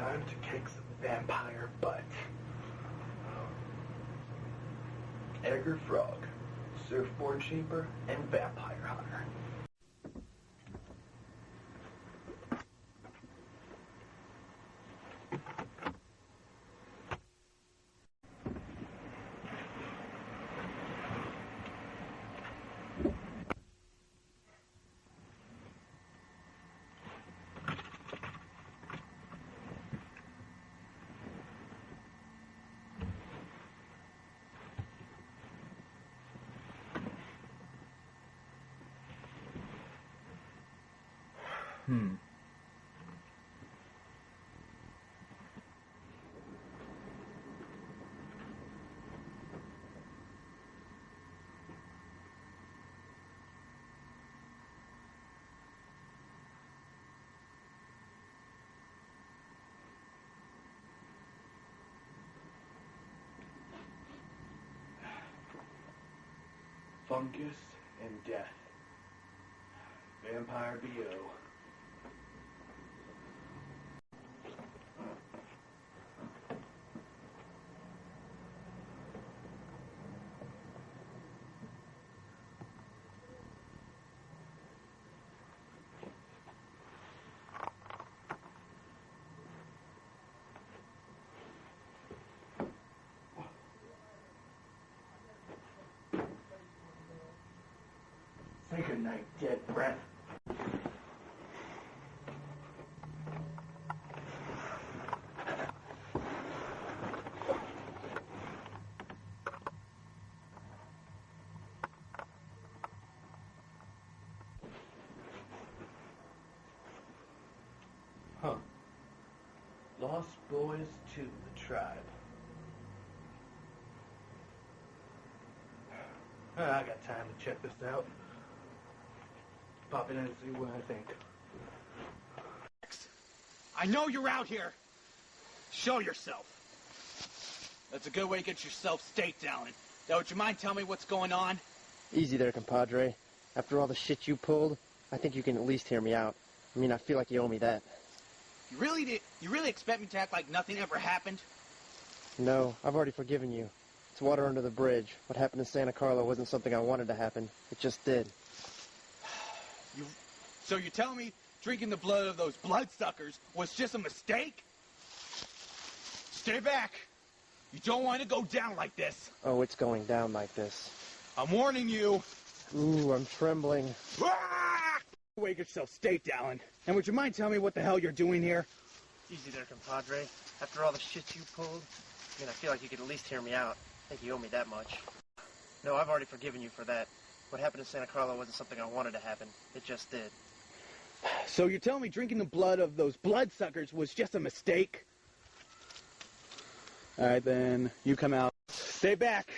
Time to kick some vampire butt. Edgar Frog, surfboard shaper, and vampire hunter. Fungus and death. Vampire B.O. Say goodnight, dead breath. Huh. Lost Boys to the Tribe. I got time to check this out. Pop in and see what I think. I know you're out here. Show yourself. That's a good way to get yourself staked, Alan. Now, would you mind telling me what's going on? Easy there, compadre. After all the shit you pulled, I think you can at least hear me out. I mean, I feel like you owe me that. You really expect me to act like nothing ever happened? No, I've already forgiven you. It's water under the bridge. What happened in Santa Carla wasn't something I wanted to happen. It just did. So you're telling me drinking the blood of those bloodsuckers was just a mistake? Stay back. You don't want to go down like this. Oh, it's going down like this. I'm warning you. Ooh, I'm trembling. Wake yourself staked, Alan. And would you mind telling me what the hell you're doing here? Easy there, compadre. After all the shit you pulled, I mean, I feel like you could at least hear me out. I think you owe me that much. No, I've already forgiven you for that. What happened in Santa Carla wasn't something I wanted to happen. It just did. So you're telling me drinking the blood of those bloodsuckers was just a mistake? All right, then. You come out. Stay back.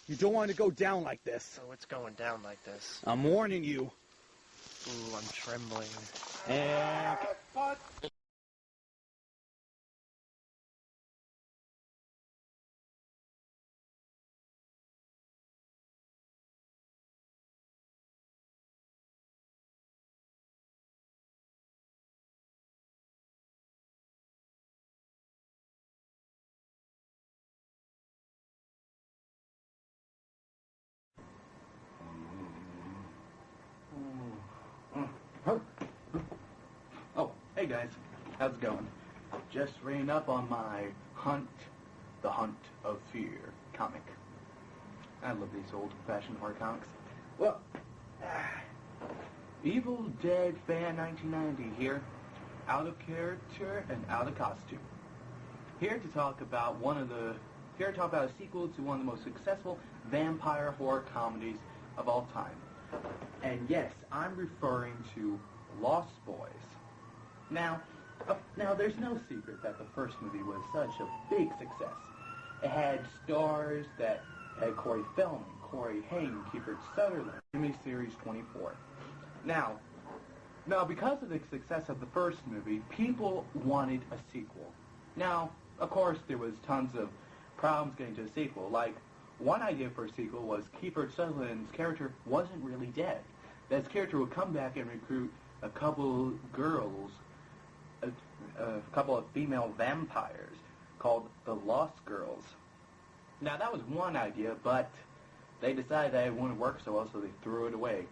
You don't want to go down like this. Oh, it's going down like this. I'm warning you. Ooh, I'm trembling. And... Oh, hey guys, how's it going? Just reading up on my The Hunt of Fear comic. I love these old-fashioned horror comics. Well, Evil Dead fan 1990 here, out of character and out of costume. Here to talk about a sequel to one of the most successful vampire horror comedies of all time. And yes, I'm referring to Lost Boys. Now, there's no secret that the first movie was such a big success. It had stars that had Corey Feldman, Corey Haim, Kiefer Sutherland, miniseries 24. Now, because of the success of the first movie, people wanted a sequel. Now, of course, there was tons of problems getting to a sequel. Like, one idea for a sequel was Kiefer Sutherland's character wasn't really dead. That his character would come back and recruit a couple girls a couple of female vampires called the Lost Girls. Now, that was one idea, but they decided that it wouldn't work so well, so they threw it away.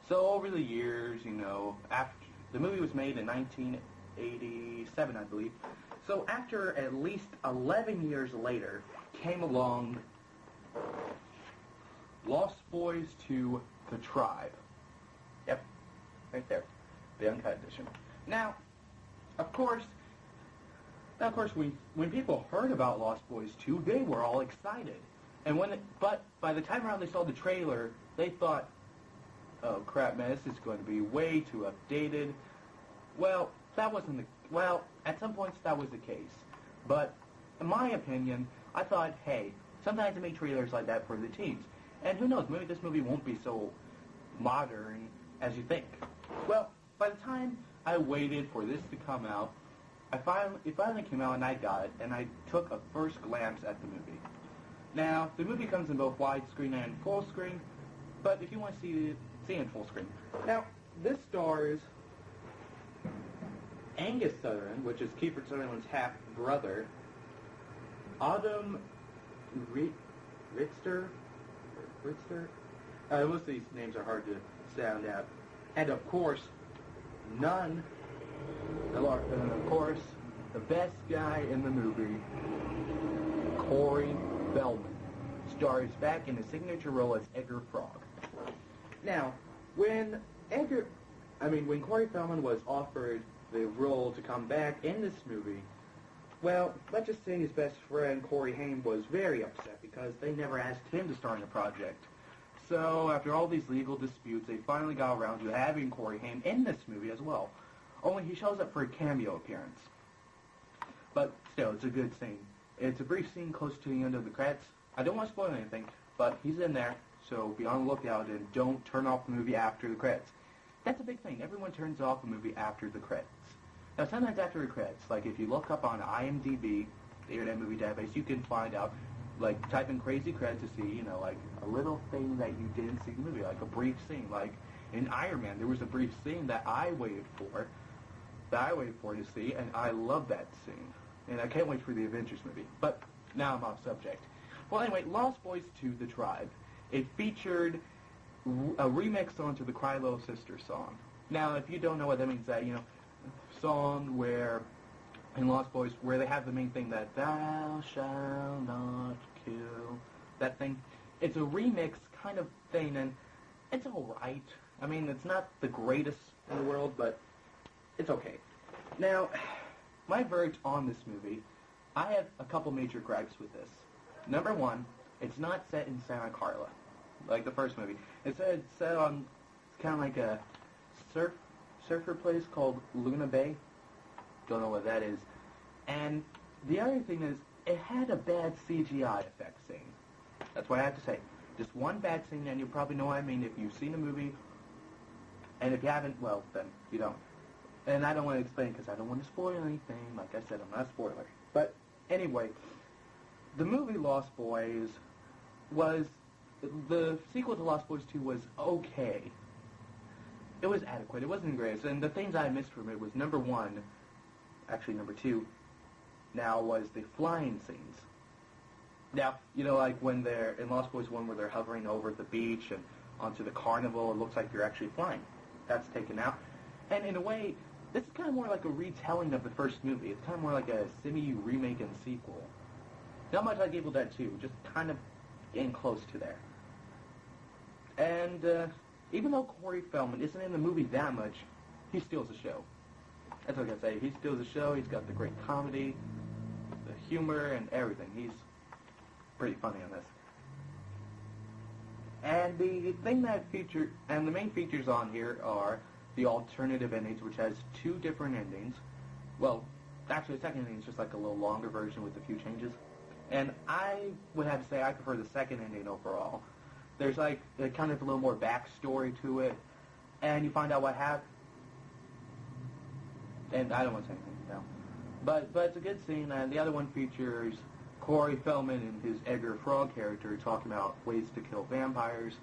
So over the years, after the movie was made in 1987, I believe. So after at least 11 years later, came along Lost Boys 2: The Tribe. Yep, right there, the uncut edition. Now, of course, when people heard about Lost Boys 2, they were all excited. And but by the time around they saw the trailer, they thought, "Oh crap, man, this is going to be way too updated." Well, at some points that was the case. But in my opinion, I thought, hey, sometimes they make trailers like that for the teens. And who knows, maybe this movie won't be so modern as you think. Well, by the time I waited for this to come out, it finally came out and I got it, and I took a first glance at the movie. Now, the movie comes in both widescreen and full screen, but if you want to see it in full screen. Now, this stars Angus Sutherland, which is Kiefer Sutherland's half-brother, Autumn Ritzter? Most of these names are hard to sound out. And of course, the best guy in the movie, Corey Feldman, stars back in his signature role as Edgar Frog. Now, when Corey Feldman was offered the role to come back in this movie, well, let's just say his best friend, Corey Haim, was very upset because they never asked him to star in the project. So, after all these legal disputes, they finally got around to having Corey Haim in this movie as well. Only he shows up for a cameo appearance. But still, it's a good scene. It's a brief scene close to the end of the credits. I don't want to spoil anything, but he's in there, so be on the lookout and don't turn off the movie after the credits. That's a big thing. Everyone turns off a movie after the credits. Now, sometimes after the credits, like if you look up on IMDb, the Internet Movie Database, you can find out, like, type in crazy credits to see, like, a little thing that you didn't see in the movie, like a brief scene. Like, in Iron Man, there was a brief scene that I waited for to see, and I love that scene. And I can't wait for the Avengers movie. But now I'm off subject. Well, anyway, Lost Boys 2: The Tribe. It featured a remix onto the Cry Little Sister song. Now, if you don't know what that means, that, song where, in Lost Boys, where they have the main thing that, thou shalt not kill, that thing. It's a remix kind of thing, and it's alright. I mean, it's not the greatest in the world, but it's okay. Now, my verdict on this movie, I have a couple major gripes with this. Number one, it's not set in Santa Carla, like the first movie. It's set on kind of like a surfer place called Luna Bay. Don't know what that is. And the other thing is, it had a bad CGI effect scene. That's what I have to say. Just one bad scene, and you probably know what I mean if you've seen the movie. And if you haven't, well, then you don't. And I don't want to explain because I don't want to spoil anything. Like I said, I'm not a spoiler. But anyway, the movie Lost Boys was, the sequel to Lost Boys 2 was okay. It was adequate. It wasn't great. And the things I missed from it was number two, now was the flying scenes. Now, like when they're in Lost Boys 1 where they're hovering over the beach and onto the carnival, it looks like you're actually flying. That's taken out. And in a way, this is kind of more like a retelling of the first movie. It's kind of more like a semi-remake and sequel. Not much like Evil Dead 2, just kind of getting close to there. And even though Corey Feldman isn't in the movie that much, he steals the show. That's what I can say. He steals the show. He's got the great comedy, the humor, and everything. He's pretty funny on this. And the main features on here are the alternative endings, which has two different endings. Well, actually, the second ending is just like a little longer version with a few changes. And I would have to say I prefer the second ending overall. There's like kind of a little more backstory to it, and you find out what happened. And I don't want to say anything now. But it's a good scene, and the other one features Corey Feldman and his Edgar Frog character talking about ways to kill vampires.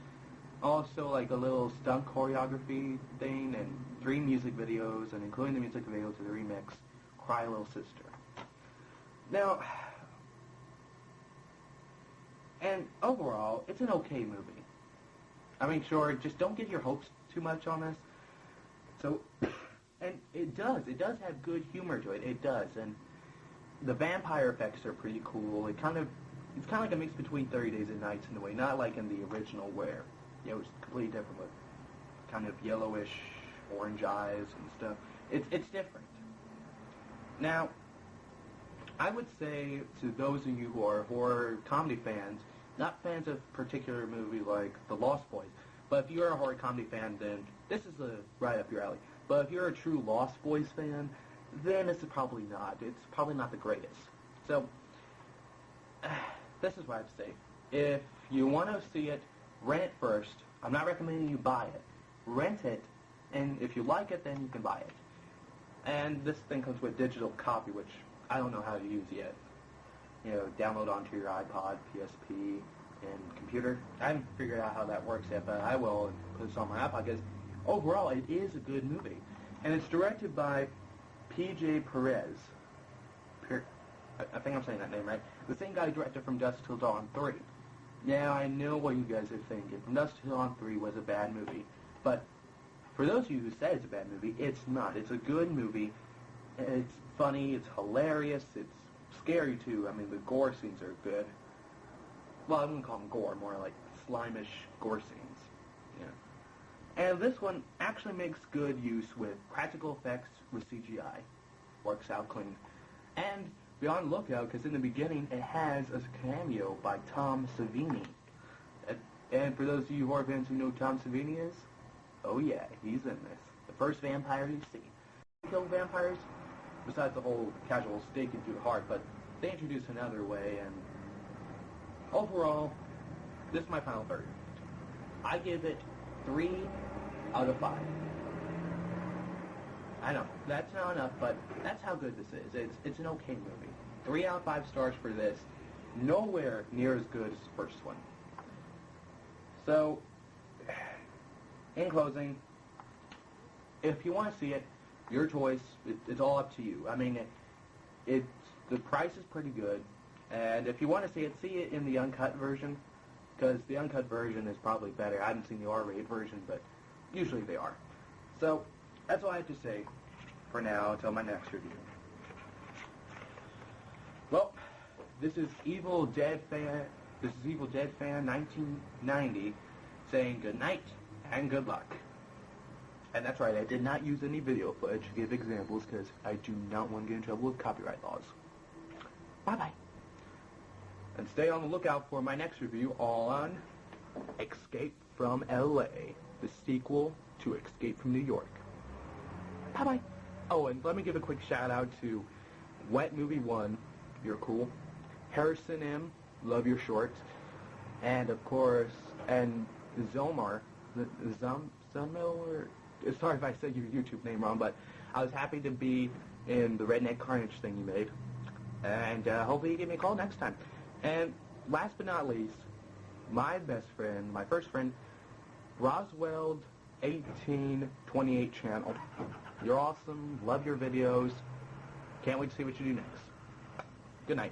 Also, like a little stunt choreography thing, and 3 music videos, and including the music video to the remix, Cry Little Sister. Now, and overall, it's an okay movie. I mean, sure, just don't get your hopes too much on this. So, and it does have good humor to it. It does, and the vampire effects are pretty cool. It's kind of like a mix between 30 Days and Nights in a way, not like in the original where it was completely different with kind of yellowish, orange eyes and stuff. It's different. Now, I would say to those of you who are horror comedy fans, not fans of a particular movie like The Lost Boys, but if you're a horror comedy fan, then this is right up your alley. But if you're a true Lost Boys fan, then it's probably not. It's probably not the greatest. So, this is what I'd say. If you want to see it, rent it first. I'm not recommending you buy it. Rent it, and if you like it, then you can buy it. And this thing comes with digital copy, which I don't know how to use yet. You know, download onto your iPod, PSP, and computer. I haven't figured out how that works yet, but I will and put this on my iPod because overall it is a good movie. And it's directed by P.J. Perez. I think I'm saying that name right. The same guy who directed From Dusk Till Dawn 3. Now, I know what you guys are thinking. From Dusk Till Dawn 3 was a bad movie. But for those of you who say it's a bad movie, it's not. It's a good movie. It's funny. It's hilarious. It's scary, too. I mean, the gore scenes are good. Well, I wouldn't call them gore. More like slimish gore scenes. Yeah. And this one actually makes good use with practical effects with CGI. Works out clean. And be on the lookout, because in the beginning it has a cameo by Tom Savini. And for those of you horror fans who know who Tom Savini is, oh yeah, he's in this. The first vampire you see. Kill vampires, besides the whole casual stake into the heart, but they introduce another way, and overall, this is my final verdict. I give it 3 out of 5. I know, that's not enough, but that's how good this is. It's an okay movie. 3 out of 5 stars for this. Nowhere near as good as the first one. So, in closing, if you want to see it, your choice. It's all up to you. I mean, the price is pretty good, and if you want to see it in the uncut version, because the uncut version is probably better. I haven't seen the R-rated version, but usually they are. So, that's all I have to say for now until my next review. Well, this is Evil Dead Fan 1990 saying good night and good luck. And that's right, I did not use any video footage to give examples because I do not want to get in trouble with copyright laws. Bye-bye. And stay on the lookout for my next review on Escape from L.A., the sequel to Escape from New York. Bye-bye. Oh, and let me give a quick shout-out to Wet Movie 1, you're cool. Harrison M., love your shorts. And, of course, and Zomar, sorry if I said your YouTube name wrong, but I was happy to be in the Redneck Carnage thing you made. And hopefully you give me a call next time. And last but not least, my best friend, my first friend, Roswell1828 channel. You're awesome. Love your videos. Can't wait to see what you do next. Good night.